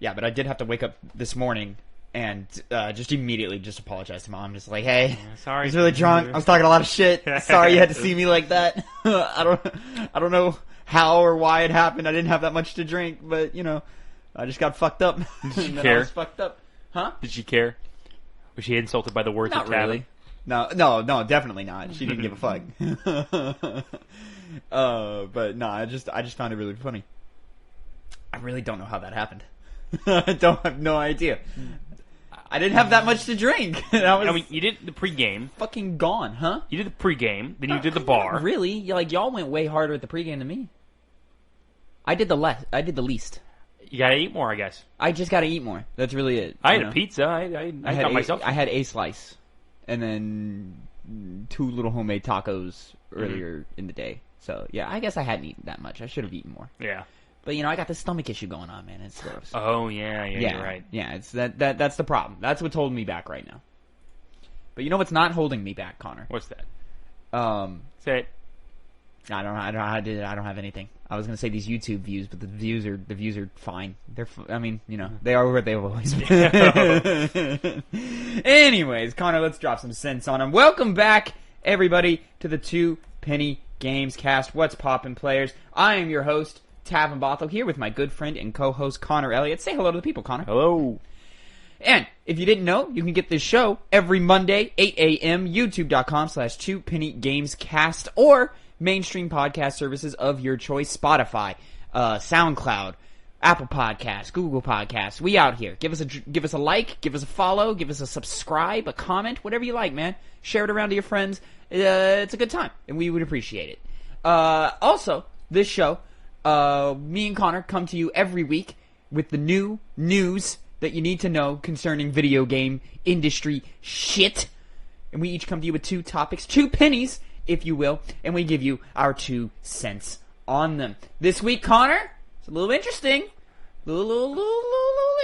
Yeah, but I did have to wake up this morning and just immediately just apologize to Mom. Just like, hey, sorry. I was really drunk. I was talking a lot of shit. Sorry you had to see me like that. I don't know how or why it happened. I didn't have that much to drink, but, I just got fucked up. Did she care? care? I was fucked up. Huh? Did she care? Was she insulted by the words Not of Tavin? really. No, definitely not. She didn't give a fuck. But no, I just found it really funny. I really don't know how that happened. I have no idea. I didn't have that much to drink. I mean, you did the pregame. Fucking gone, huh? You did the pregame, then you did the bar. Not really? Y'all went way harder at the pregame than me. I did the least. You gotta eat more, I guess. I just gotta eat more. That's really it. I had a pizza. I got myself. I had a slice, and then 2 little homemade tacos earlier in the day. So yeah, I guess I hadn't eaten that much. I should have eaten more. Yeah. But I got this stomach issue going on, man. It's gross. Oh yeah, you're right. Yeah, it's that's the problem. That's what's holding me back right now. But you know what's not holding me back, Connor? What's that? Say it. I don't have anything. I was gonna say these YouTube views, but the views are fine. They are what they've always been. Anyways, Connor, let's drop some sense on them. Welcome back, everybody, to the 2 Penny Gamescast. What's poppin', players? I am your host, Tavin Bothel, here with my good friend and co-host Connor Elliott. Say hello to the people, Connor. Hello. And if you didn't know, you can get this show every Monday, 8 a.m., youtube.com/2pennygamescast, or mainstream podcast services of your choice, Spotify, SoundCloud, Apple Podcasts, Google Podcasts. We out here. Give us a like, give us a follow, give us a subscribe, a comment, whatever you like, man. Share it around to your friends. It's a good time, and we would appreciate it. Also, this show, me and Connor come to you every week with the new news that you need to know concerning video game industry shit. And we each come to you with 2 topics, 2 pennies, if you will, and we give you our 2 cents on them. This week, Connor, it's a little interesting. Little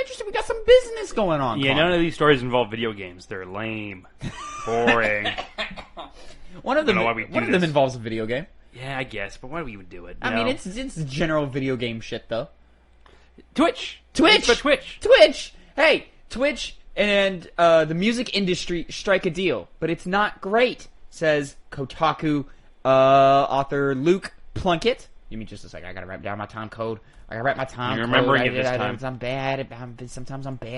interesting. We got some business going on, Yeah, Connor. none of these stories involve video games. They're lame. Boring. One of them this. involves a video game. Yeah, I guess, but why do we even do it? I mean, it's general video game shit, though. Twitch. Hey, Twitch and the music industry strike a deal, but it's not great, says Kotaku author Luke Plunkett. Give me just a second. I gotta write down my time code. You're remembering it this time. Sometimes I'm bad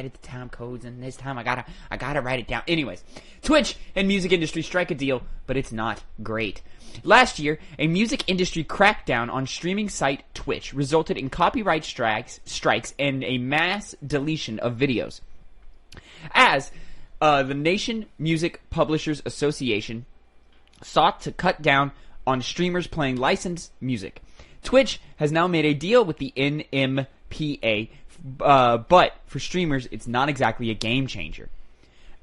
at the time codes, and this time I gotta write it down. Anyways, Twitch and music industry strike a deal, but it's not great. Last year, a music industry crackdown on streaming site Twitch resulted in copyright strikes and a mass deletion of videos. As the Nation Music Publishers Association sought to cut down on streamers playing licensed music, Twitch has now made a deal with the NMPA, but for streamers, it's not exactly a game changer.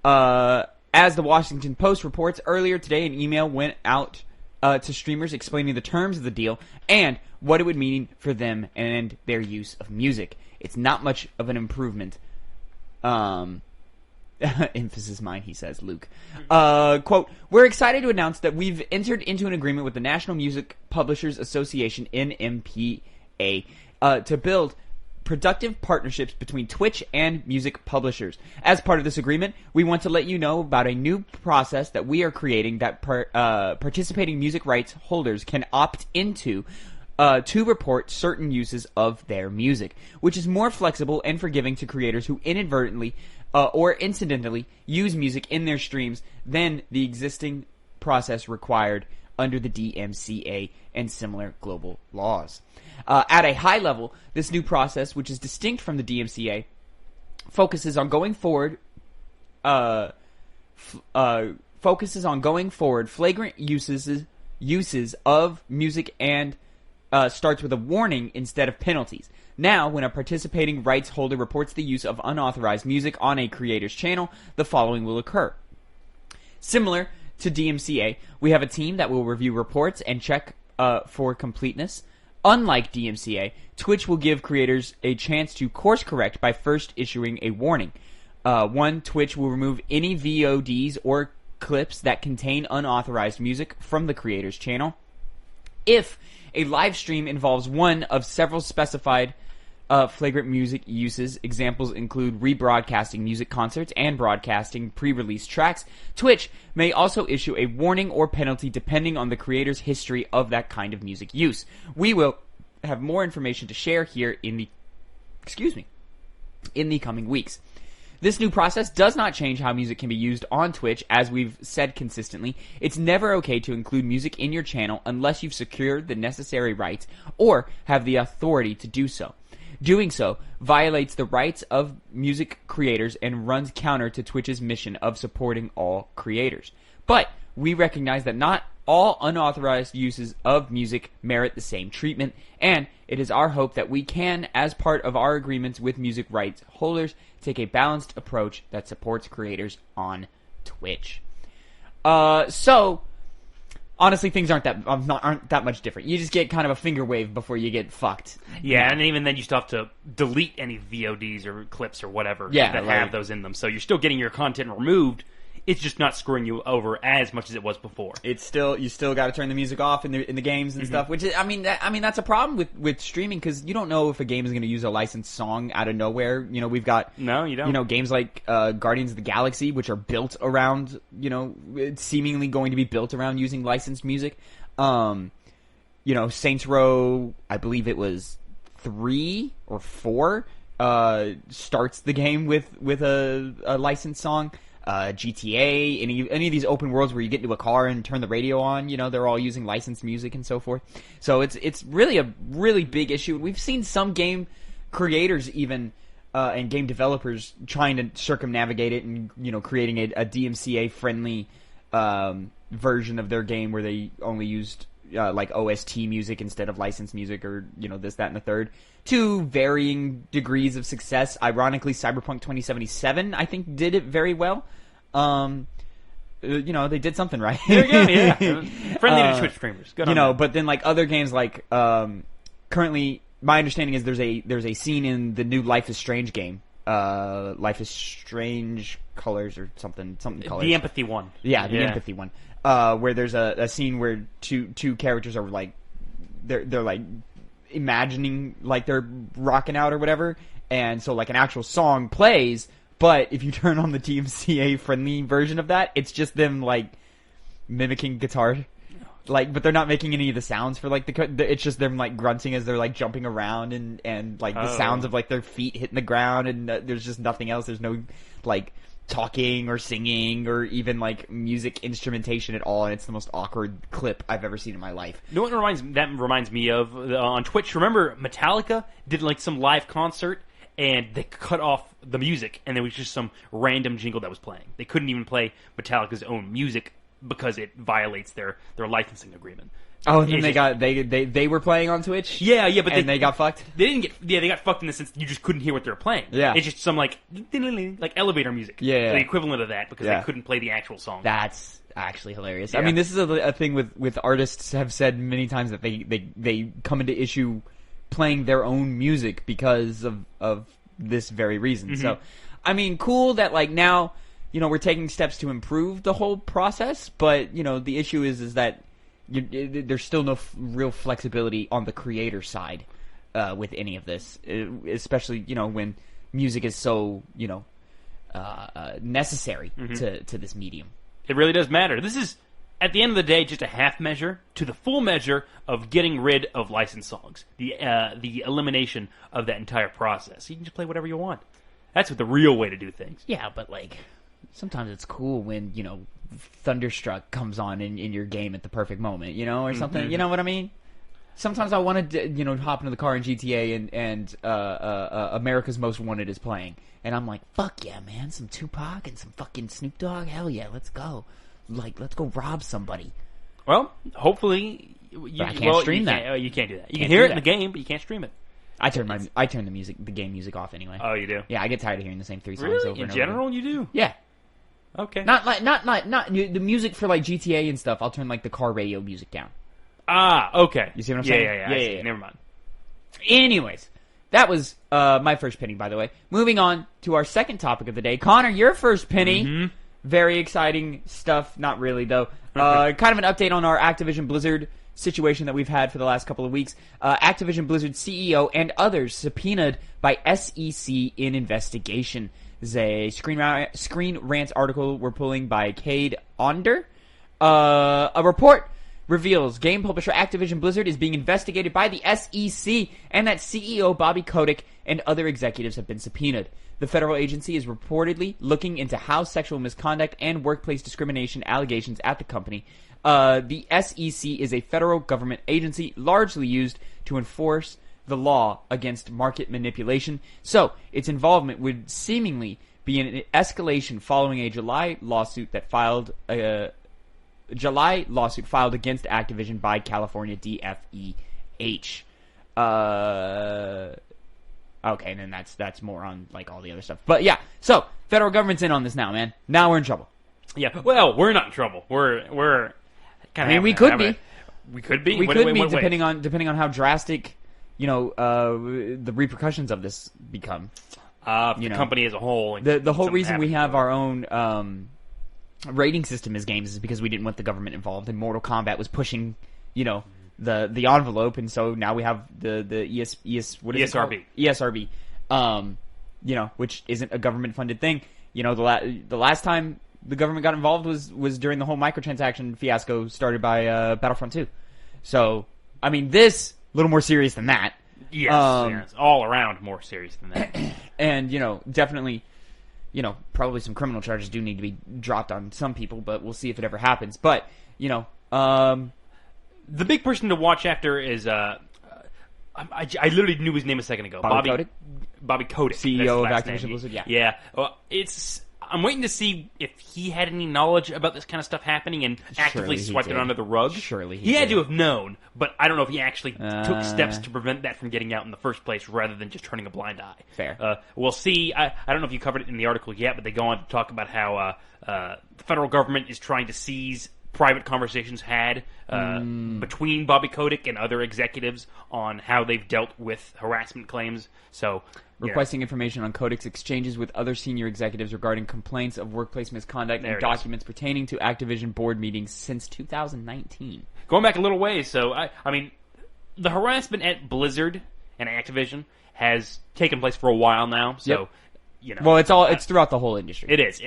As the Washington Post reports, earlier today, an email went out to streamers explaining the terms of the deal and what it would mean for them and their use of music. It's not much of an improvement. Emphasis mine, he says, Luke. Quote, "We're excited to announce that we've entered into an agreement with the National Music Publishers Association, NMPA, to build productive partnerships between Twitch and music publishers. As part of this agreement, we want to let you know about a new process that we are creating that participating music rights holders can opt into to report certain uses of their music, which is more flexible and forgiving to creators who inadvertently or incidentally use music in their streams than the existing process required under the DMCA and similar global laws. At a high level, this new process, which is distinct from the DMCA, focuses on going forward flagrant uses of music and starts with a warning instead of penalties. Now, when a participating rights holder reports the use of unauthorized music on a creator's channel, the following will occur. Similar to DMCA, we have a team that will review reports and check for completeness. Unlike DMCA, Twitch will give creators a chance to course correct by first issuing a warning. 1. Twitch will remove any VODs or clips that contain unauthorized music from the creator's channel. If a live stream involves one of several specified flagrant music uses. Examples include rebroadcasting music concerts and broadcasting pre-release tracks. Twitch may also issue a warning or penalty depending on the creator's history of that kind of music use. We will have more information to share here in the coming weeks. This new process does not change how music can be used on Twitch. As we've said consistently, it's never okay to include music in your channel unless you've secured the necessary rights or have the authority to do so. Doing so violates the rights of music creators and runs counter to Twitch's mission of supporting all creators. But we recognize that not all unauthorized uses of music merit the same treatment, and it is our hope that we can, as part of our agreements with music rights holders, take a balanced approach that supports creators on Twitch. So honestly, things aren't that much different. You just get kind of a finger wave before you get fucked. Yeah, and even then you still have to delete any VODs or clips or whatever that have those in them. So you're still getting your content removed. It's just not screwing you over as much as it was before. It's still, you still got to turn the music off in the games and stuff. Which is, I mean that's a problem with streaming, because you don't know if a game is going to use a licensed song out of nowhere. You know, we've got games like Guardians of the Galaxy, which are built around seemingly going to be built around using licensed music. Saints Row, I believe it was 3 or 4, starts the game with a licensed song. GTA, any of these open worlds where you get into a car and turn the radio on, they're all using licensed music and so forth. So it's really a really big issue. We've seen some game creators even and game developers trying to circumnavigate it and creating a DMCA friendly version of their game where they only used like OST music instead of licensed music, or this, that, and the third, to varying degrees of success. Ironically, Cyberpunk 2077 I think did it very well. They did something right. Yeah. Friendly to Twitch streamers. Good on them. But then like other games, like currently my understanding is there's a scene in the new Life is Strange game. Life is Strange Colors or something colors. The empathy one. Yeah, the empathy one. Where there's a scene where two characters are like they're like imagining like they're rocking out or whatever, and so like an actual song plays, but if you turn on the DMCA friendly version of that, it's just them like mimicking guitar, like, but they're not making any of the sounds for like it's just them like grunting as they're like jumping around and like the sounds of like their feet hitting the ground, and there's just nothing else. There's no like talking or singing or even like music instrumentation at all, and it's the most awkward clip I've ever seen in my life. You know what reminds me of on Twitch? Remember Metallica did like some live concert and they cut off the music and there was just some random jingle that was playing. They couldn't even play Metallica's own music because it violates their licensing agreement. Oh, and then they were playing on Twitch? Yeah, but they got fucked? They got fucked in the sense you just couldn't hear what they were playing. Yeah. It's just some like elevator music. Yeah. The equivalent of that, because they couldn't play the actual song. That's actually hilarious. Yeah. I mean, this is a thing with artists have said many times that they come into issue playing their own music because of this very reason. Mm-hmm. So, I mean, cool that like now, we're taking steps to improve the whole process, but the issue is that there's still no real flexibility on the creator side with any of this, especially when music is so necessary to this medium. It really does matter. This is, at the end of the day, just a half measure to the full measure of getting rid of licensed songs. The elimination of that entire process. You can just play whatever you want. That's the real way to do things. Yeah, but like sometimes it's cool when Thunderstruck comes on in your game at the perfect moment, or something. Mm-hmm. You know what I mean? Sometimes I want to, hop into the car in GTA and America's Most Wanted is playing, and I'm like, fuck yeah, man, some Tupac and some fucking Snoop Dogg, hell yeah, let's go, like, let's go rob somebody. Well, hopefully, I can't stream that. You can't do that. You can hear it in the game, but you can't stream it. I turn the game music off anyway. Oh, you do? Yeah, I get tired of hearing the same 3 songs really? over and over. In general, you do? Yeah. Okay. Not the music for like GTA and stuff. I'll turn like the car radio music down. Ah, okay. You see what I'm saying? Yeah. Never mind. Anyways, that was my first penny, by the way. Moving on to our second topic of the day. Connor, your first penny. Mm-hmm. Very exciting stuff. Not really, though. Kind of an update on our Activision Blizzard situation that we've had for the last couple of weeks. Activision Blizzard CEO and others subpoenaed by SEC in investigation. This is a Screen Rant article we're pulling by Cade Onder. A report reveals game publisher Activision Blizzard is being investigated by the SEC and that CEO Bobby Kotick and other executives have been subpoenaed. The federal agency is reportedly looking into how sexual misconduct and workplace discrimination allegations at the company. The SEC is a federal government agency largely used to enforce the law against market manipulation, so its involvement would seemingly be an escalation following a July lawsuit filed against Activision by California DFEH. Okay, and then that's more on like all the other stuff. But yeah, so federal government's in on this now, man. Now we're in trouble. Yeah, well, we're not in trouble. We're kind of. We could be. We could be. We could be depending on how drastic, the repercussions of this become. The company as a whole. The whole reason we have our own rating system as games is because we didn't want the government involved, and Mortal Kombat was pushing, the envelope, and so now we have the ESRB, which isn't a government funded thing. The last time the government got involved was during the whole microtransaction fiasco started by Battlefront 2. So I mean, this a little more serious than that. Yes, all around more serious than that. And definitely, probably some criminal charges do need to be dropped on some people, but we'll see if it ever happens. But the big person to watch after is I literally knew his name a second ago. Bobby Kotick, CEO of Activision Blizzard. Yeah. I'm waiting to see if he had any knowledge about this kind of stuff happening and actively swiped it under the rug. Surely he had to have known, but I don't know if he actually took steps to prevent that from getting out in the first place, rather than just turning a blind eye. Fair. We'll see. I don't know if you covered it in the article yet, but they go on to talk about how the federal government is trying to seize private conversations had between Bobby Kotick and other executives on how they've dealt with harassment claims. So, requesting information on Kotick's exchanges with other senior executives regarding complaints of workplace misconduct and documents pertaining to Activision board meetings since 2019. Going back a little ways, so I mean, the harassment at Blizzard and Activision has taken place for a while now. So. Yep. Well, it's throughout the whole industry. It is.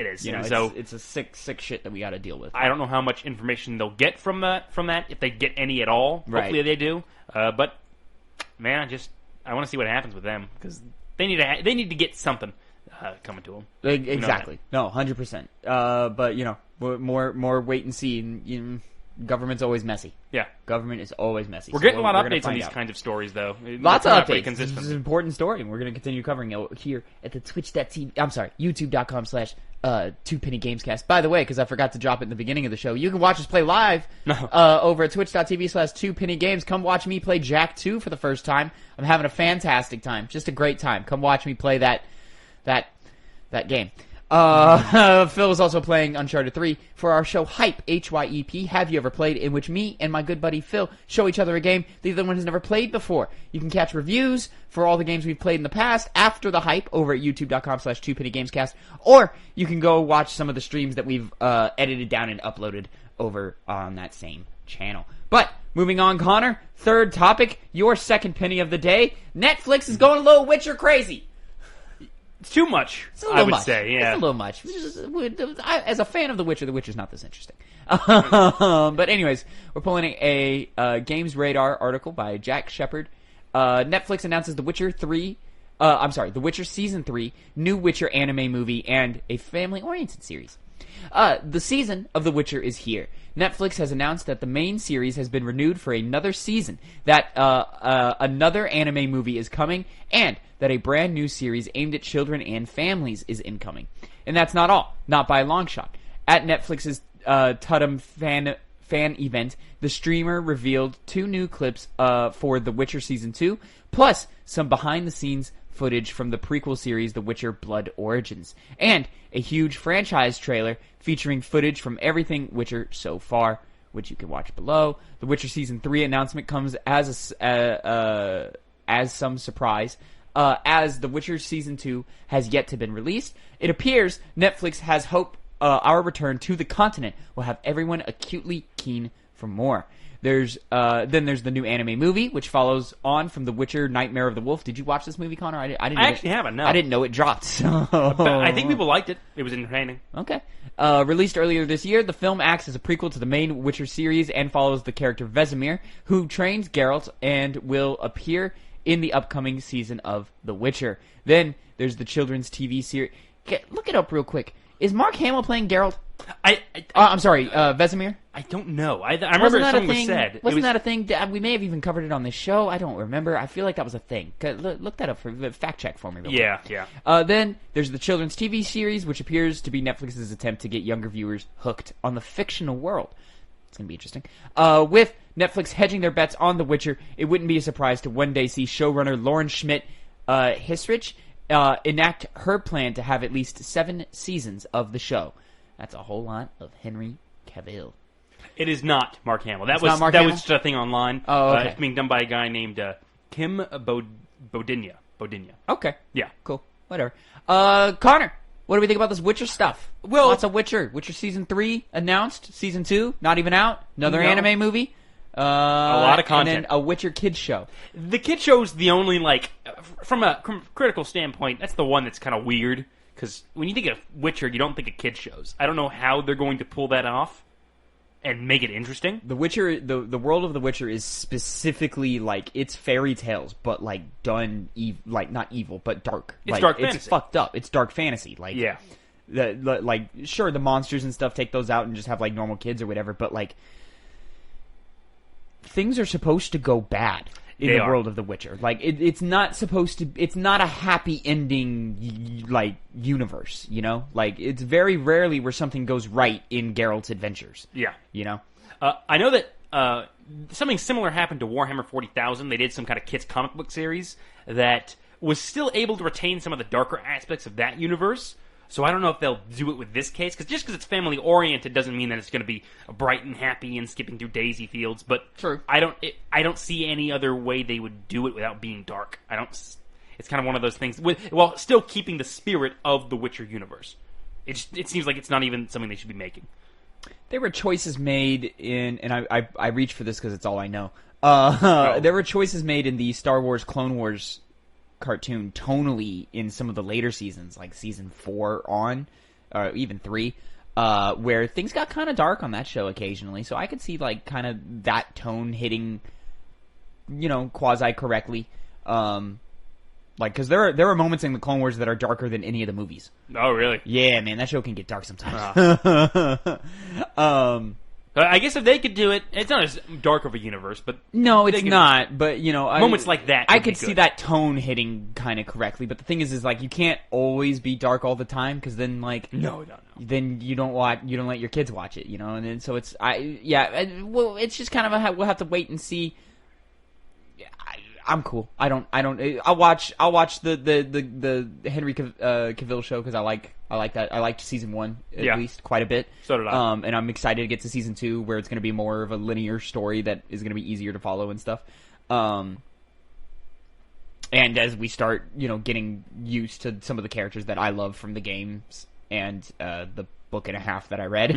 So it's a sick shit that we got to deal with. I don't know how much information they'll get from that, if they get any at all. Right. Hopefully they do. But man, I want to see what happens with them, because they need to get something coming to them. Exactly. No, 100%. But more wait and see. And, government's always messy. Yeah. Government is always messy. We're getting a lot of updates on these kinds of stories, though. Lots of updates. This is an important story, and we're going to continue covering it here at the YouTube.com/2Penny Gamescast. By the way, because I forgot to drop it in the beginning of the show, you can watch us play live over at twitch.tv/2Penny Games. Come watch me play Jack 2 for the first time. I'm having a fantastic time. Just a great time. Come watch me play that game. Phil is also playing Uncharted 3 for our show Hype, Hyep, Have You Ever Played, in which me and my good buddy Phil show each other a game the other one has never played before. You can catch reviews for all the games we've played in the past after the Hype over at youtube.com/2Penny Gamescast, or you can go watch some of the streams that we've edited down and uploaded over on that same channel. But moving on, Connor, third topic, your second penny of the day. Netflix is going a little Witcher crazy. It's too much, I would say. Yeah. It's a little much. As a fan of The Witcher's not this interesting. But anyways, we're pulling a Games Radar article by Jack Shepard. Netflix announces The Witcher Season 3, new Witcher anime movie, and a family-oriented series. The season of The Witcher is here. Netflix has announced that the main series has been renewed for another season, that another anime movie is coming, and that a brand new series aimed at children and families is incoming. And that's not all. Not by a long shot. At Netflix's Tudum fan event, the streamer revealed 2 new clips for The Witcher Season 2, plus some behind-the-scenes footage from the prequel series The Witcher Blood Origins, and a huge franchise trailer featuring footage from everything Witcher so far, which you can watch below. The Witcher Season 3 announcement comes as some surprise, as The Witcher Season 2 has yet to been released. It appears Netflix has hope our return to the continent will have everyone acutely keen for more. There's the new anime movie, which follows on from The Witcher: Nightmare of the Wolf. Did you watch this movie, Connor? I didn't. I actually haven't. No, I didn't know it dropped. So I think people liked it. It was entertaining. Okay. Released earlier this year, the film acts as a prequel to the main Witcher series and follows the character Vesemir, who trains Geralt and will appear in the upcoming season of The Witcher. Then there's the children's TV series. Look it up real quick. Is Mark Hamill playing Geralt? I'm sorry, Vesemir? I don't know. I remember something was said. Wasn't that a thing? We may have even covered it on this show. I don't remember. I feel like that was a thing. Look that up. Fact check for me real quick. Yeah. Then there's the children's TV series, which appears to be Netflix's attempt to get younger viewers hooked on the fictional world. It's going to be interesting. With Netflix hedging their bets on The Witcher, it wouldn't be a surprise to one day see showrunner Lauren Schmidt Hissrich enact her plan to have at least 7 seasons of the show. That's a whole lot of Henry Cavill. It is not Mark Hamill. That was just a thing online. Oh, okay. It's being done by a guy named Kim Bodinia. Okay. Yeah. Cool. Whatever. Connor, what do we think about this Witcher stuff? Well, lots of Witcher. Witcher Season 3 announced. Season 2, not even out. Another anime movie. A lot of content. And then a Witcher kids show. The kid show's the only, from a critical standpoint, that's the one that's kind of weird. Because when you think of Witcher, you don't think of kid shows. I don't know how they're going to pull that off and make it interesting. The Witcher, the world of The Witcher is specifically it's fairy tales, but done not evil, but dark. It's dark fantasy. It's fucked up. It's dark fantasy. Yeah. Sure, the monsters and stuff, take those out and just have normal kids or whatever. But things are supposed to go bad in the world of The Witcher. It's not supposed to. It's not a happy ending universe. It's very rarely where something goes right in Geralt's adventures. Yeah. I know that something similar happened to Warhammer 40,000. They did some kind of kids comic book series that was still able to retain some of the darker aspects of that universe. So I don't know if they'll do it with this case, because just because it's family oriented doesn't mean that it's going to be bright and happy and skipping through daisy fields. But true. I don't see any other way they would do it without being dark. It's kind of one of those things while still keeping the spirit of the Witcher universe. It seems like it's not even something they should be making. There were choices made in, and I reach for this because it's all I know. There were choices made in the Star Wars Clone Wars cartoon tonally in some of the later seasons, like season 4 on, or even 3, where things got kind of dark on that show occasionally. So I could see kind of that tone hitting, quasi correctly. Because there are moments in the Clone Wars that are darker than any of the movies. Oh, really? Yeah, man, that show can get dark sometimes. I guess if they could do it, it's not as dark of a universe, but no, it's not. But moments like that, I could see that tone hitting kind of correctly. But the thing is you can't always be dark all the time, because then no, then you don't let your kids watch it, and then so it's it's just kind of we'll have to wait and see. I'm cool. I'll watch the Henry Cavill show because I like that. I liked season 1 at least quite a bit. So did I. And I'm excited to get to season 2 where it's going to be more of a linear story that is going to be easier to follow and stuff. And as we start, getting used to some of the characters that I love from the games and the book and a half that I read.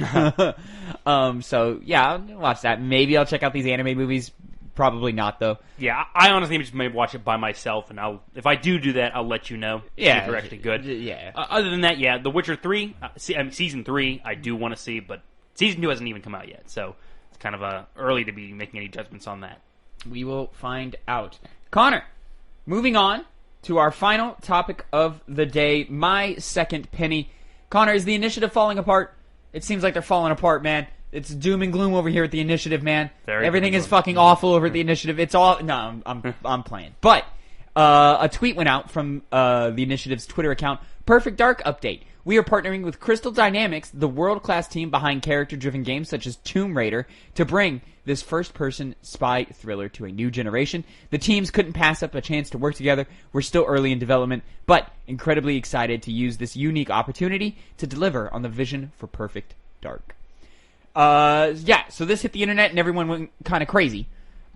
So yeah, I'll watch that. Maybe I'll check out these anime movies. Probably not, though. Yeah, I honestly just may watch it by myself, and if I do that, I'll let you know. Yeah, if they're actually good. Yeah. Other than that, yeah, The Witcher 3, season 3, I do want to see, but season 2 hasn't even come out yet, so it's kind of early to be making any judgments on that. We will find out. Connor, moving on to our final topic of the day, my second penny. Connor, is the initiative falling apart? It seems like they're falling apart, man. It's doom and gloom over here at the Initiative, man. Everything is fucking awful over at the Initiative. It's all no, I'm playing. But a tweet went out from the Initiative's Twitter account. Perfect Dark update. We are partnering with Crystal Dynamics, the world-class team behind character-driven games such as Tomb Raider, to bring this first-person spy thriller to a new generation. The teams couldn't pass up a chance to work together. We're still early in development, but incredibly excited to use this unique opportunity to deliver on the vision for Perfect Dark. So this hit the internet and everyone went kind of crazy.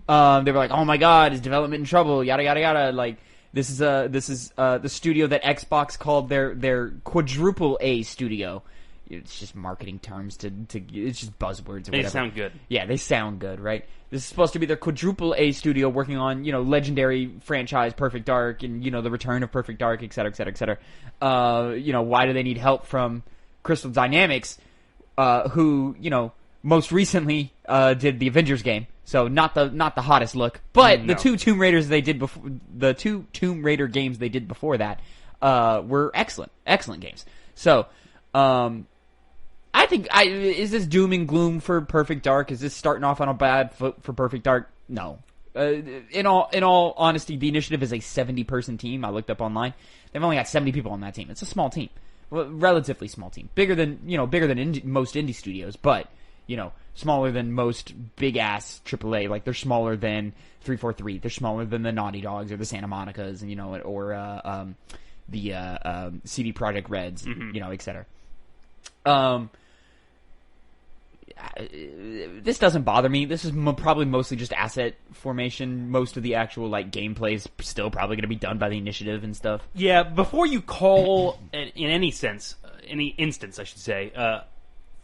They were like, "Oh my God, is development in trouble?" Yada yada yada. This is the studio that Xbox called their quadruple A studio, it's just marketing terms to it's just buzzwords or They whatever. sound good. Yeah, they sound good, right? This is supposed to be their quadruple A studio working on, legendary franchise Perfect Dark and, the return of Perfect Dark, et cetera, et cetera, et cetera. Why do they need help from Crystal Dynamics, who, most recently did the Avengers game. So not the hottest look, but No. the two Tomb Raiders they did before, the two Tomb Raider games they did before that were excellent games. So, I think is this doom and gloom for Perfect Dark? Is this starting off on a bad foot for Perfect Dark? No. In all honesty, the initiative is a 70-person team. I looked up online. They've only got 70 people on that team. It's a small team, well, relatively small team, bigger than most indie studios, but smaller than most big ass AAA. Like they're smaller than 343. They're smaller than the Naughty Dogs or the Santa Monicas, and the CD Projekt Reds, et cetera. This doesn't bother me. This is probably mostly just asset formation. Most of the actual gameplay is still probably going to be done by the initiative and stuff. Yeah, before you call, in any sense, any instance, I should say,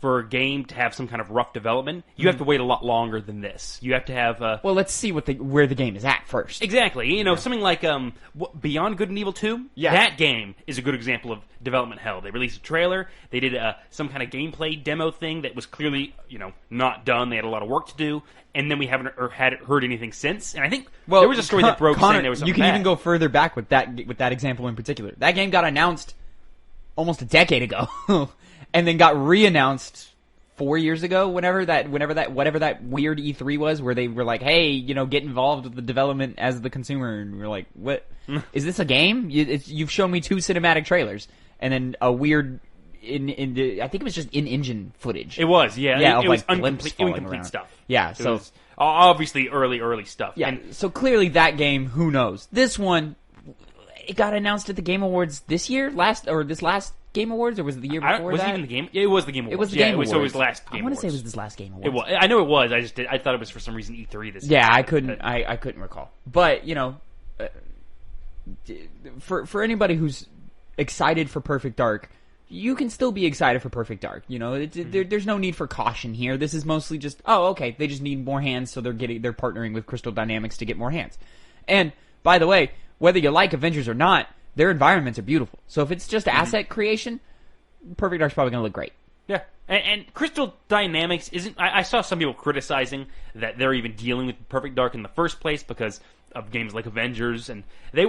for a game to have some kind of rough development, you have to wait a lot longer than this. You have to have... well, let's see where the game is at first. Exactly. Something like Beyond Good and Evil 2, Yeah. that game is a good example of development hell. They released a trailer, they did some kind of gameplay demo thing that was clearly, not done. They had a lot of work to do, and then we haven't heard anything since. And I think there was a story that broke Connor, saying there was something you can bad. even go further back with that example in particular. That game got announced almost a decade ago, and then got re-announced 4 years ago. Whatever that weird E3 was, where they were like, "Hey, get involved with the development as the consumer," and we're like, "What is this a game? You've shown me 2 cinematic trailers, and then a weird." I think it was just in-engine footage. It was, yeah. Yeah, it was blimps falling incomplete around. stuff. Yeah, It so was obviously early stuff. yeah, And so clearly that game, who knows? This one, it got announced at the Game Awards this last Game Awards, or was it the year before was that? it even the game? Yeah, it was the Game Awards. It was the Yeah, Game Awards. So it was last Game I want to Awards. say it was this last Game Awards. It was. I know it was. I thought it was for some reason E3 this year. Yeah, I couldn't recall. But for anybody who's excited for Perfect Dark, you can still be excited for Perfect Dark. There's no need for caution here. This is mostly just, okay, they just need more hands, so they're partnering with Crystal Dynamics to get more hands. And by the way, whether you like Avengers or not, their environments are beautiful. So if it's just asset creation, Perfect Dark's probably going to look great. Yeah, and Crystal Dynamics isn't. I saw some people criticizing that they're even dealing with Perfect Dark in the first place because of games like Avengers, and they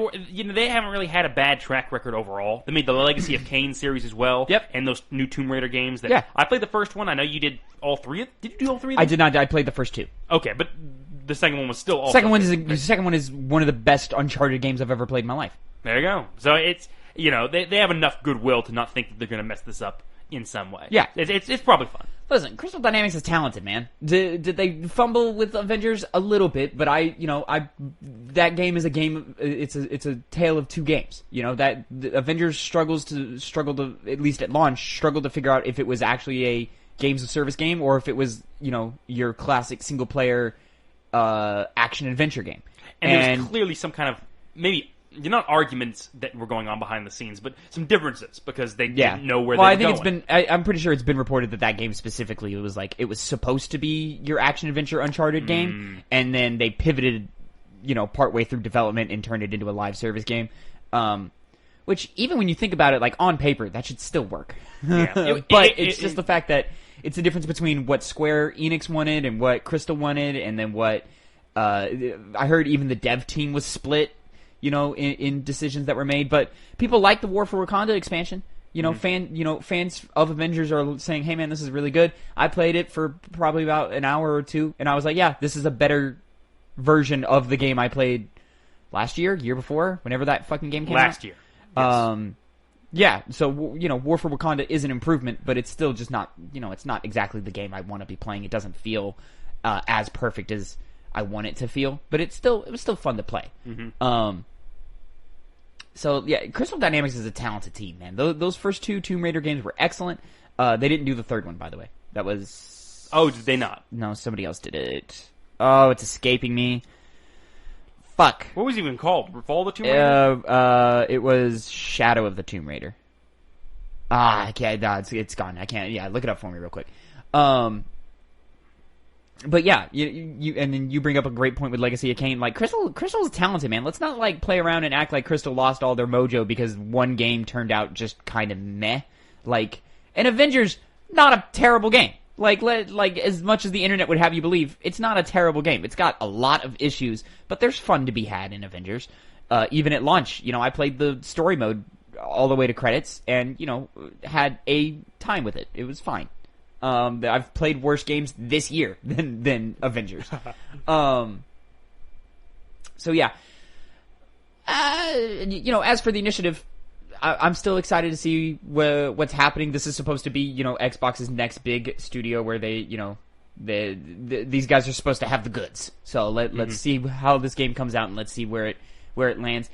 haven't really had a bad track record overall. They made the Legacy of Kain series as well. Yep. And those new Tomb Raider games. Yeah. I played the first one. I know you did all 3. Did you do all 3? I did not. I played the first 2. Okay, but the second one was still also Second one good. is one of the best Uncharted games I've ever played in my life. There you go. So it's they have enough goodwill to not think that they're going to mess this up in some way. Yeah. It's probably fun. Listen, Crystal Dynamics is talented, man. Did they fumble with Avengers a little bit? But that game is a game. It's a tale of 2 games. That the Avengers struggled to at least at launch struggled to figure out if it was actually a games of service game or if it was your classic single player action adventure game. And there's clearly some kind of maybe. Not arguments that were going on behind the scenes, but some differences because they didn't know where they were I think going. I'm pretty sure it's been reported that game specifically, it was supposed to be your action adventure Uncharted game, and then they pivoted, partway through development and turned it into a live service game. Which even when you think about it, on paper, that should still work. Yeah. But it's just the fact that it's the difference between what Square Enix wanted and what Crystal wanted, and then what I heard even the dev team was split. In decisions that were made, but people like the War for Wakanda expansion. Fans of Avengers are saying, "Hey, man, this is really good." I played it for probably about an hour or 2, and I was like, "Yeah, this is a better version of the game I played last year before, whenever that fucking game came out." Last year. Yes. Yeah. So War for Wakanda is an improvement, but it's still just not. It's not exactly the game I want to be playing. It doesn't feel as perfect as I want it to feel, but it was still fun to play. So yeah, Crystal Dynamics is a talented team, man. Those first 2 Tomb Raider games were excellent. They didn't do the third one, by the way. That was did they not? No, somebody else did it. Oh, it's escaping me. Fuck. What was it even called? Fall of the Tomb Raider? It was Shadow of the Tomb Raider. I can't. No, it's gone. I can't. Yeah, look it up for me real quick. But yeah, you and then you bring up a great point with Legacy of Kain. Like Crystal's talented, man. Let's not like play around and act like Crystal lost all their mojo because one game turned out just kind of meh. Like, and Avengers, not a terrible game. Like as much as the internet would have you believe, it's not a terrible game. It's got a lot of issues, but there's fun to be had in Avengers. Even at launch, I played the story mode all the way to credits, and had a time with it. It was fine. I've played worse games this year than Avengers. So yeah. As for the initiative, I'm still excited to see what's happening. This is supposed to be, Xbox's next big studio where they, these guys are supposed to have the goods. So let's see how this game comes out, and let's see where it lands.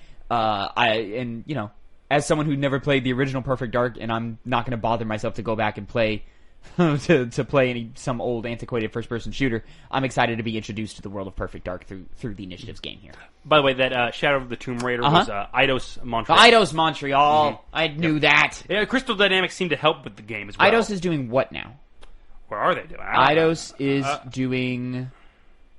As someone who never played the original Perfect Dark, and I'm not going to bother myself to go back and play to play some old antiquated first-person shooter, I'm excited to be introduced to the world of Perfect Dark through the Initiative's game here. By the way, that Shadow of the Tomb Raider was Eidos Montreal. Eidos Montreal. I knew that. Yeah, Crystal Dynamics seemed to help with the game as well. Eidos is doing what now? What are they doing? Eidos is doing...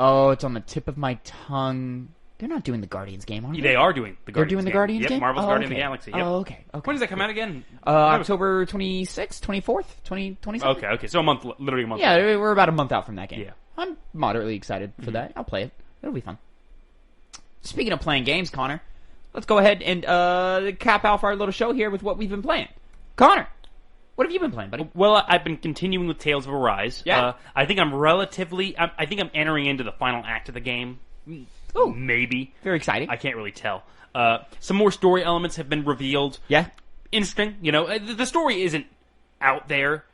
Oh, it's on the tip of my tongue. They're not doing the Guardians game, are they? They are doing the Guardians game. They're doing the Guardians game? Marvel's Guardian of the Galaxy. Yep. Oh, okay. When does that come out again? October 26th, 24th, 2027? Okay. So literally a month. Yeah, we're about a month out from that game. Yeah. I'm moderately excited for that. I'll play it. It'll be fun. Speaking of playing games, Connor, let's go ahead and cap off our little show here with what we've been playing. Connor, what have you been playing, buddy? Well, I've been continuing with Tales of Arise. Yeah. I think I'm entering into the final act of the game. Ooh. Maybe. Very exciting. I can't really tell. Some more story elements have been revealed. Yeah. Interesting. The story isn't out there,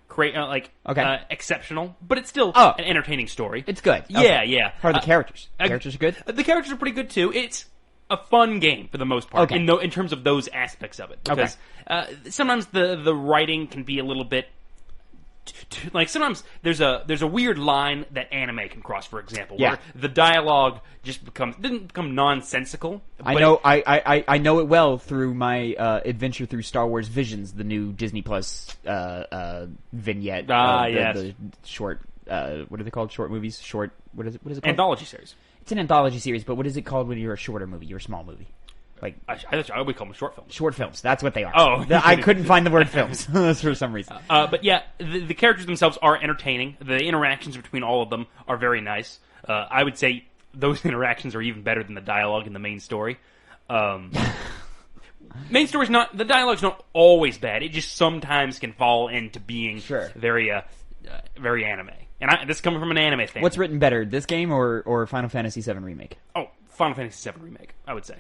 exceptional, but it's still an entertaining story. It's good. Yeah, okay. yeah. How are the characters? The characters are good? The characters are pretty good, too. It's a fun game, for the most part, in terms of those aspects of it. Because sometimes the writing can be a little bit... sometimes there's a weird line that anime can cross, for example, where the dialogue just didn't become nonsensical. I know it well through my adventure through Star Wars Visions, the new Disney Plus vignette. Yes. The short. What are they called? Short movies. Short. What is it called? Anthology series. It's an anthology series, but what is it called when you're a shorter movie? You're a small movie. Like I would call them short films. Short films. That's what they are. Oh, I couldn't find the word films for some reason. But yeah, the characters themselves are entertaining. The interactions between all of them are very nice. I would say those interactions are even better than the dialogue in the main story. Main story's not, the dialogue's not always bad. It just sometimes can fall into being very anime. And this is coming from an anime fan. What's written better, this game or Final Fantasy VII Remake? Oh, Final Fantasy VII Remake, I would say.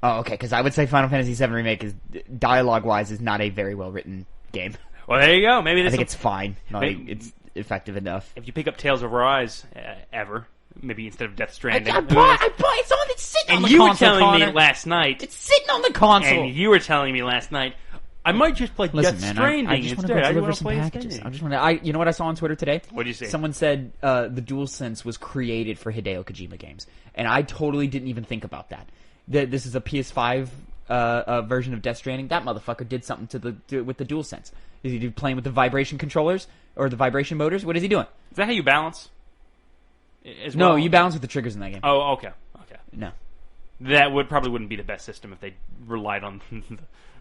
Oh, okay, because I would say Final Fantasy VII Remake is, dialogue-wise, is not a very well-written game. Well, there you go. Maybe I think it's fine. It's effective enough. If you pick up Tales of Arise ever, maybe instead of Death Stranding. I bought it's on, it's sitting on the And console, you were telling Connor. me last night. It's sitting on the console. And you were telling me last night, I might just play Death Stranding I just want to go deliver some packages. You know what I saw on Twitter today? What did you say? Someone said the DualSense was created for Hideo Kojima games. And I totally didn't even think about that. This is a PS5 version of Death Stranding. That motherfucker did something with the DualSense. Is he playing with the vibration controllers or the vibration motors? What is he doing? Is that how you balance? No, you balance with the triggers in that game. Oh, okay. No, that probably wouldn't be the best system if they relied on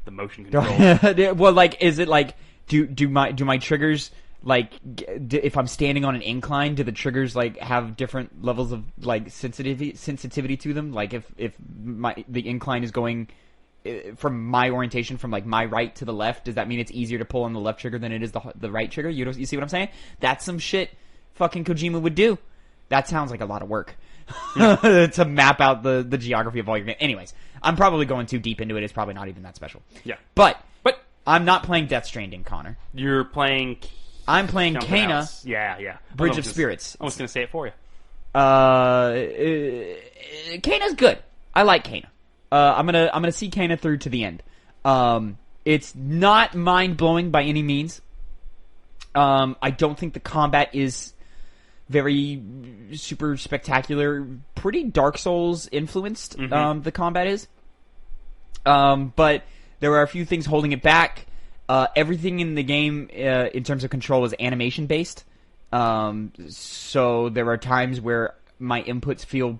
the motion control. Well, like, is it like do my triggers, like, if I'm standing on an incline, do the triggers like have different levels of like sensitivity to them? Like if the incline is going from my orientation from like my right to the left, does that mean it's easier to pull on the left trigger than it is the right trigger? You see what I'm saying? That's some shit fucking Kojima would do. That sounds like a lot of work to map out the geography of all your games. Anyways, I'm probably going too deep into it. It's probably not even that special. Yeah, but I'm not playing Death Stranding, Connor. You're playing. I'm playing Kena. Yeah. Bridge of Spirits. I was going to say it for you. Kena's good. I like Kena. I'm gonna see Kena through to the end. It's not mind blowing by any means. I don't think the combat is very super spectacular. Pretty Dark Souls influenced. The combat is. But there are a few things holding it back. Everything in the game in terms of control is animation based. So there are times where my inputs feel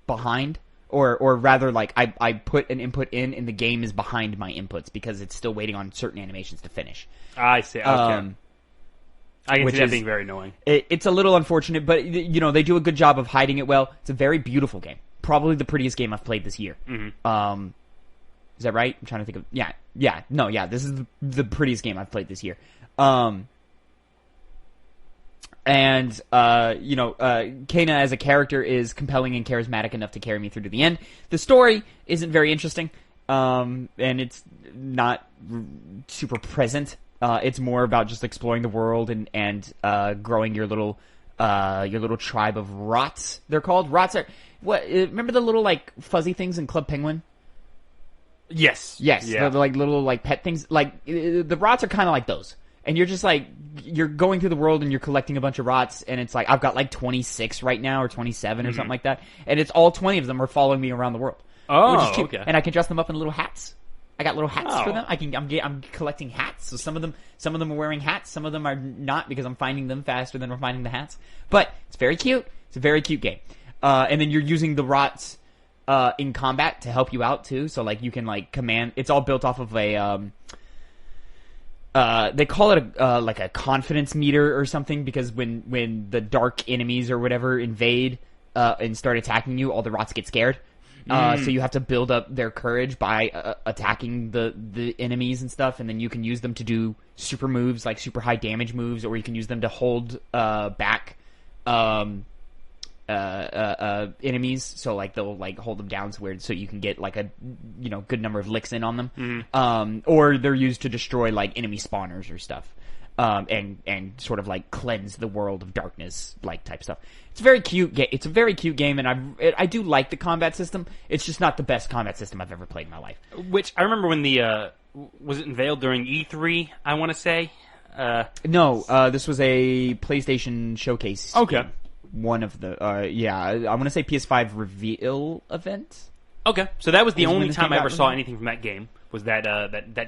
behind, or rather, like I put an input in, and the game is behind my inputs because it's still waiting on certain animations to finish. I see. Okay. I can see that being very annoying. It's a little unfortunate, but they do a good job of hiding it well. It's a very beautiful game. Probably the prettiest game I've played this year. Mm-hmm. Is that right? I'm trying to think of... Yeah. This is the prettiest game I've played this year. Kena as a character is compelling and charismatic enough to carry me through to the end. The story isn't very interesting, and it's not super present. It's more about just exploring the world and growing your little tribe of rots. They're called rots. What? Remember the little like fuzzy things in Club Penguin? Yes. Yeah. The like little like pet things. Like the rots are kind of like those. And you're just like, you're going through the world and you're collecting a bunch of rots, and it's like, I've got like 26 right now, or 27 or something like that. And it's all 20 of them are following me around the world. Oh, which is cute. Okay. And I can dress them up in little hats. I got little hats for them. I'm collecting hats. So some of them are wearing hats. Some of them are not, because I'm finding them faster than we're finding the hats. But it's very cute. It's a very cute game. And then you're using the rots in combat to help you out too. So like you can like command. It's all built off of a they call it like a confidence meter or something, because when the dark enemies or whatever invade and start attacking you, all the rots get scared. So you have to build up their courage by attacking the enemies and stuff, and then you can use them to do super moves, like super high damage moves, or you can use them to hold back enemies. So like they'll like hold them down so you can get like a good number of licks in on them. Or they're used to destroy like enemy spawners or stuff. And sort of like cleanse the world of darkness, like type stuff. It's a very cute game. It's a very cute game, and I do like the combat system. It's just not the best combat system I've ever played in my life. Which I remember when the was it unveiled during E3? I want to say. No, this was a PlayStation showcase. Okay. Game. One of the I want to say PS5 reveal event. Okay, so that was the only time I ever saw anything from that game. Was that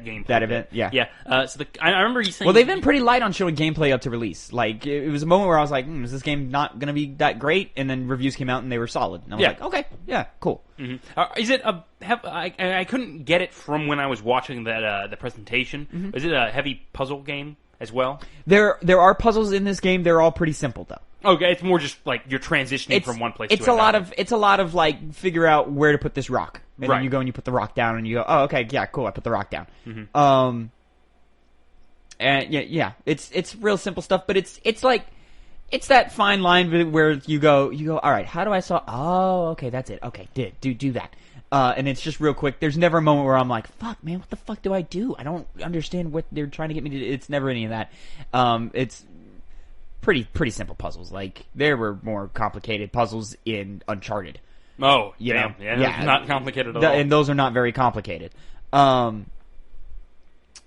game? That event, yeah. So I remember you saying... Well, they've been pretty light on showing gameplay up to release. Like, it was a moment where I was like, is this game not going to be that great? And then reviews came out and they were solid. And I was like, okay, yeah, cool. Mm-hmm. Is it I couldn't get it from when I was watching that the presentation. Mm-hmm. Is it a heavy puzzle game as well? There are puzzles in this game. They're all pretty simple, though. Okay, it's more just like you're transitioning from one place to another. It's a lot of like figure out where to put this rock, and then you go and you put the rock down, and you go, oh, okay, yeah, cool, I put the rock down. Mm-hmm. And yeah, it's real simple stuff, but it's that fine line where you go, all right, how do I solve? Oh, okay, that's it. Okay, do that. And it's just real quick. There's never a moment where I'm like, fuck, man, what the fuck do I do? I don't understand what they're trying to get me to do. It's never any of that. It's pretty simple puzzles. Like, there were more complicated puzzles in Uncharted. Oh, damn. Yeah, not complicated at all. And those are not very complicated. So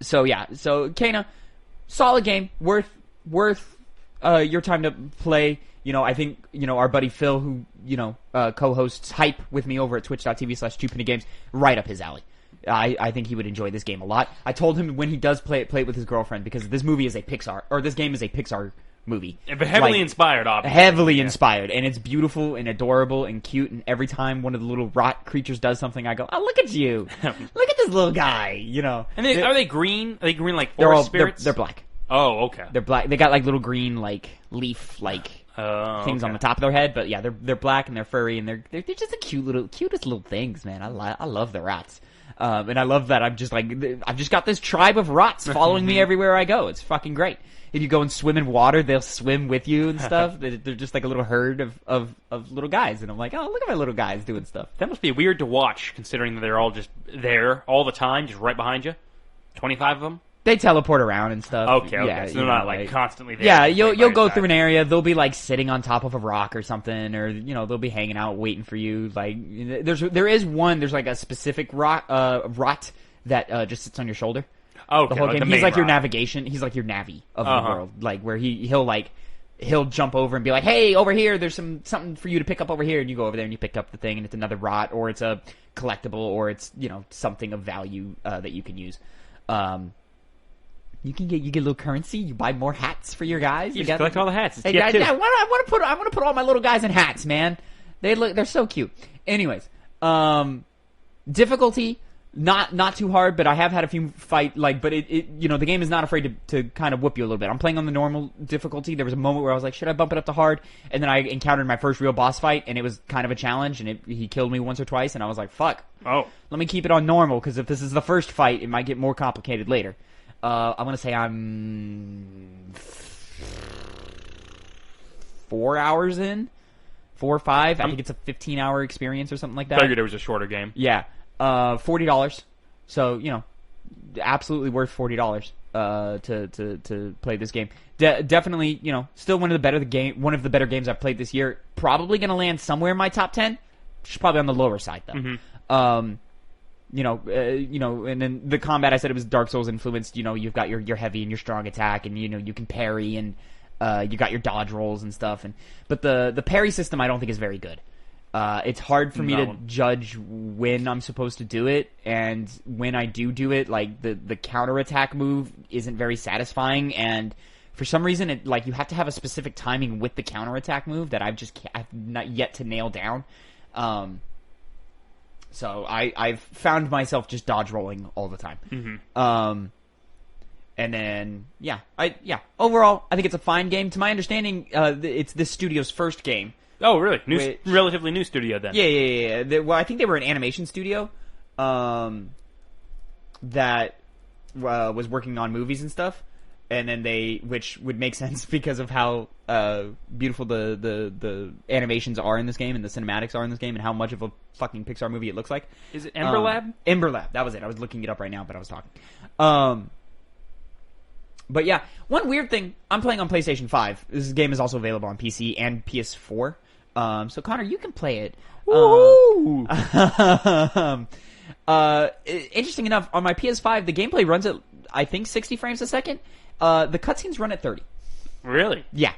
Kena, solid game, worth your time to play. I think, our buddy Phil, who, co-hosts Hype with me over at twitch.tv/2pennygames, right up his alley. I think he would enjoy this game a lot. I told him when he does play it with his girlfriend, because this game is a Pixar movie. But heavily inspired, obviously. Heavily inspired, and it's beautiful and adorable and cute, and every time one of the little rot creatures does something, I go, oh, look at you. Look at this little guy, And are they green? Are they green like forest spirits? They're black. Oh, okay. They're black. They got like little green, like, leaf, like, things on the top of their head, but yeah, they're black and they're furry, and they're just the cutest little things, man. I love the rats. And I love that I've just got this tribe of rots following me everywhere I go. It's fucking great. If you go and swim in water, they'll swim with you and stuff. They're just like a little herd of little guys. And I'm like, oh, look at my little guys doing stuff. That must be weird to watch, considering that they're all just there all the time, just right behind you. 25 of them? They teleport around and stuff. Okay. Yeah, so they're not like constantly there. Yeah, you'll go through an area. They'll be like sitting on top of a rock or something, or they'll be hanging out waiting for you. Like there's like a specific rot that just sits on your shoulder. Okay, the whole game. He's like your navigation. He's like your Navi of the world. Like where he'll jump over and be like, "Hey, over here, there's something for you to pick up over here," and you go over there and you pick up the thing, and it's another rot, or it's a collectible, or it's something of value that you can use. You get a little currency. You buy more hats for your guys. You just collect all the hats. It's Hey guys, I want to put all my little guys in hats, man. They're so cute. Anyways, difficulty not too hard, but I have had a few but the game is not afraid to kind of whoop you a little bit. I'm playing on the normal difficulty. There was a moment where I was like, should I bump it up to hard? And then I encountered my first real boss fight, and it was kind of a challenge, and he killed me once or twice, and I was like, fuck. Oh. Let me keep it on normal, because if this is the first fight, it might get more complicated later. I'm going to say I'm 4 hours in. 4 or 5. I think it's a 15-hour experience or something like that. I figured it was a shorter game. Yeah. $40. So, absolutely worth $40 to play this game. Definitely, still one of the better games I've played this year. Probably going to land somewhere in my top 10. Probably on the lower side though. Mm-hmm. And then the combat, I said it was Dark Souls influenced. You've got your heavy and your strong attack, and you can parry, and you got your dodge rolls and stuff. But the parry system I don't think is very good. It's hard for me to judge when I'm supposed to do it, and when I do it, like the counterattack move isn't very satisfying, and for some reason you have to have a specific timing with the counterattack move that I've not yet to nail down. So I've found myself just dodge rolling all the time. Mm-hmm. And then overall I think it's a fine game. To my understanding, it's this studio's first game. Oh, really? Relatively new studio then. Yeah. Well, I think they were an animation studio that was working on movies and stuff, and then which would make sense because of how beautiful the animations are in this game and the cinematics are in this game and how much of a fucking Pixar movie it looks like. Is it Ember Lab? Ember Lab, that was it. I was looking it up right now, but I was talking. But yeah, one weird thing, I'm playing on PlayStation 5. This game is also available on PC and PS4. So Connor, you can play it. Woo! Interesting enough, on my PS5, the gameplay runs at, I think, 60 frames a second. The cutscenes run at 30. Really? Yeah.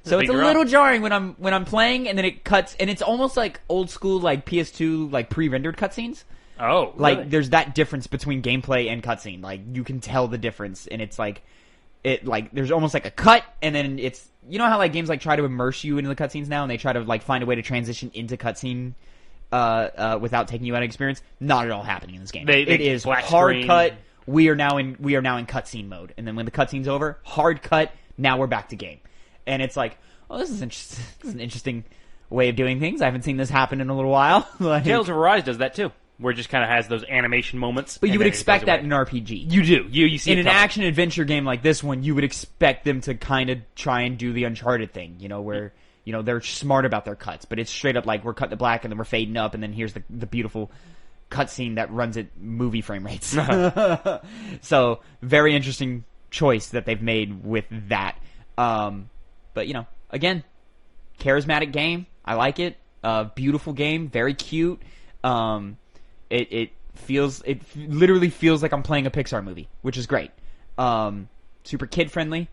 So it's a little jarring when I'm playing, and then it cuts, and it's almost like old school, like PS2, like pre-rendered cutscenes. Oh, really? Like there's that difference between gameplay and cutscene. Like you can tell the difference, and it's like there's almost like a cut, and then it's, how like games like try to immerse you into the cutscenes now, and they try to like find a way to transition into cutscene without taking you out of experience. Not at all happening in this game. It is hard screen. Cut. We are now in cutscene mode, and then when the cutscene's over, hard cut. Now we're back to game, and it's like, oh, this is interesting. This is an interesting way of doing things. I haven't seen this happen in a little while. Tales of Arise does that too, where it just kind of has those animation moments. But you would expect that in an RPG. You do. You see in an action adventure game like this one, you would expect them to kind of try and do the Uncharted thing, where they're smart about their cuts, but it's straight up like we're cutting to black and then we're fading up, and then here's the beautiful cutscene that runs at movie frame rates. So very interesting choice that they've made with that. But again, charismatic game. I like it. Beautiful game. Very cute. It literally feels like I'm playing a Pixar movie, which is great. Super kid friendly.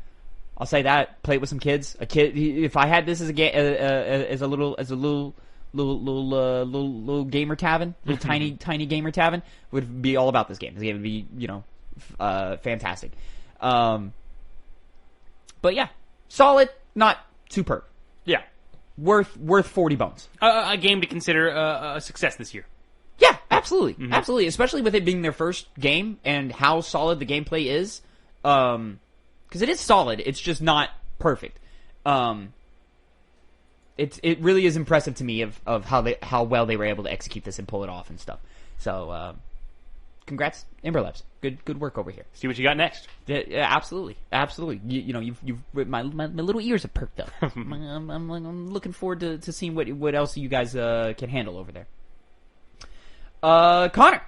I'll say that. Play it with some kids. If I had this as a little gamer Tavin, little tiny gamer Tavin, would be all about this game. This game would be fantastic. But yeah, solid, not superb. Yeah, worth 40 bones. A game to consider a success this year. Yeah, absolutely, absolutely. Especially with it being their first game and how solid the gameplay is. Because it is solid, it's just not perfect. It really is impressive to me of how well they were able to execute this and pull it off and stuff. So, congrats, Ember Labs. Good work over here. See what you got next. Yeah, absolutely. You've my little ears have perked up. I'm looking forward to seeing what else you guys can handle over there. Connor,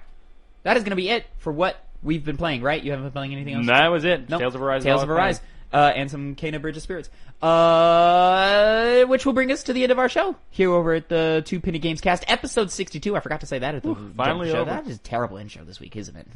that is going to be it for what we've been playing, right? You haven't been playing anything else? That was it. Nope. Tales of Arise. Tales of Arise. And some Kena Bridge of Spirits. Which will bring us to the end of our show here over at the Penny Gamescast, episode 62. I forgot to say that at the finally show. over. That is a terrible intro this week, isn't it?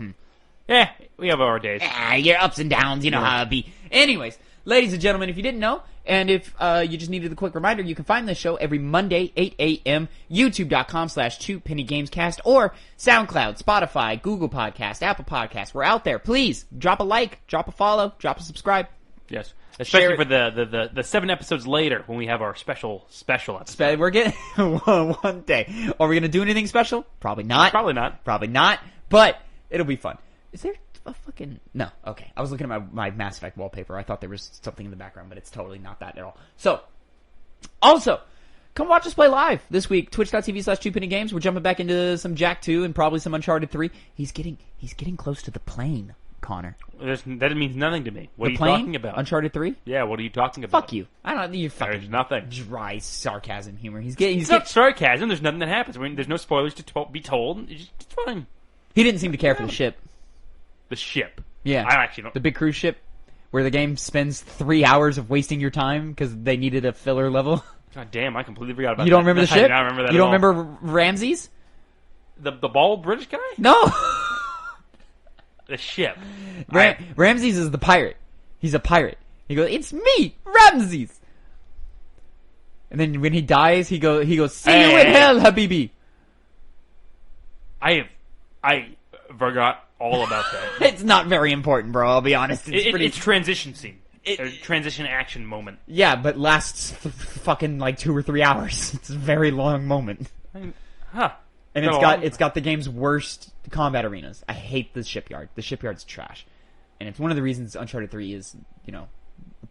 Yeah, we have our days. Your ups and downs, you know how it be. Anyways, Ladies and gentlemen, if you didn't know, and if you just needed a quick reminder, you can find this show every Monday, 8 a.m., youtube.com/2Penny Gamescast, or SoundCloud, Spotify, Google Podcast, Apple Podcast. We're out there. Please, drop a like, drop a follow, drop a subscribe. Yes. Especially for the 7 episodes later when we have our special episode. We're getting one day. Are we going to do anything special? Probably not. Probably not. Probably not. But it'll be fun. Is there a fucking... No. Okay. I was looking at my Mass Effect wallpaper. I thought there was something in the background, but it's totally not that at all. So, also, come watch us play live this week. Twitch.tv/2pennygames. We're jumping back into some Jak 2 and probably some Uncharted 3. He's getting close to the plane, Connor. That means nothing to me. What are you plane? talking about? Uncharted 3? Yeah, what are you talking about? Fuck you. I don't. You fucking There's nothing. dry sarcasm humor. It's not sarcasm. There's nothing that happens. There's no spoilers to be told. It's fine. He didn't seem to care for the ship. The ship. Yeah. I actually don't. The big cruise ship where the game spends 3 hours of wasting your time because they needed a filler level. God damn, I completely forgot about that. You don't remember the ship? I do not remember that You don't at all. remember Ramses? The bald British guy? No. The ship. Ramses is the pirate. He's a pirate. He goes, "It's me, Ramses." And then when he dies, he goes, "See you in hell, Habibi." I forgot all about that. It's not very important, bro. I'll be honest. It's transition scene. Transition action moment. Yeah, but lasts fucking like 2 or 3 hours. It's a very long moment. Huh. And it's got the game's worst combat arenas. I hate the shipyard. The shipyard's trash. And it's one of the reasons Uncharted 3 is,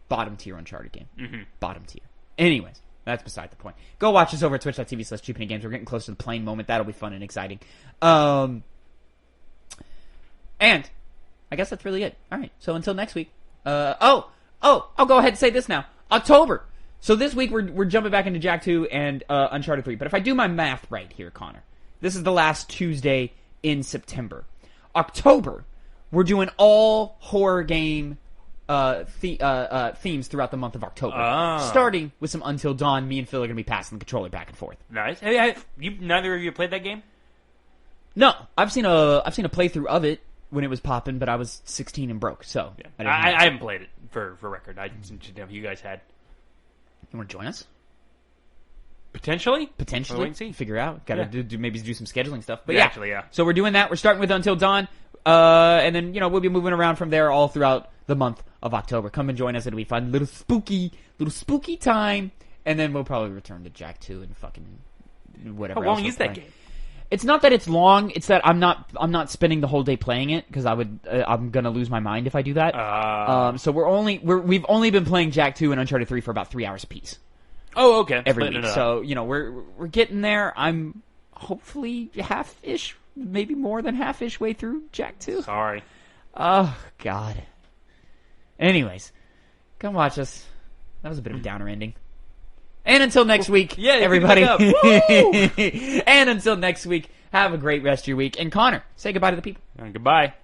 bottom tier Uncharted game. Mm-hmm. Bottom tier. Anyways, that's beside the point. Go watch us over at twitch.tv/2pennygames. We're getting close to the plane moment. That'll be fun and exciting. And I guess that's really it. All right. So until next week. I'll go ahead and say this now. October. So this week we're jumping back into Jak 2 and Uncharted 3. But if I do my math right here, Connor, this is the last Tuesday in September. October, we're doing all horror game themes throughout the month of October. Starting with some Until Dawn. Me and Phil are going to be passing the controller back and forth. Nice. Hey, neither of you played that game? No, I've seen a playthrough of it when it was popping, but I was 16 and broke, so yeah. I haven't played it for record. I didn't know if you guys had. You want to join us? Potentially. Wait and see. Figure out. Got to maybe do some scheduling stuff. But yeah. So we're doing that. We're starting with Until Dawn, and then we'll be moving around from there all throughout the month of October. Come and join us. It'll be fun. Little spooky time, and then we'll probably return to Jak 2 and fucking whatever. How long else is that game? It's not that it's long. It's that I'm not spending the whole day playing it because I'm gonna lose my mind if I do that. So we've only been playing Jak 2 and Uncharted 3 for about 3 hours apiece. Oh, okay. Every week. So we're getting there. I'm hopefully half-ish, maybe more than half-ish way through Jak 2. Sorry. Oh God. Anyways, come watch us. That was a bit of a downer ending. And until next week, everybody. And until next week, have a great rest of your week. And Connor, say goodbye to the people. Goodbye.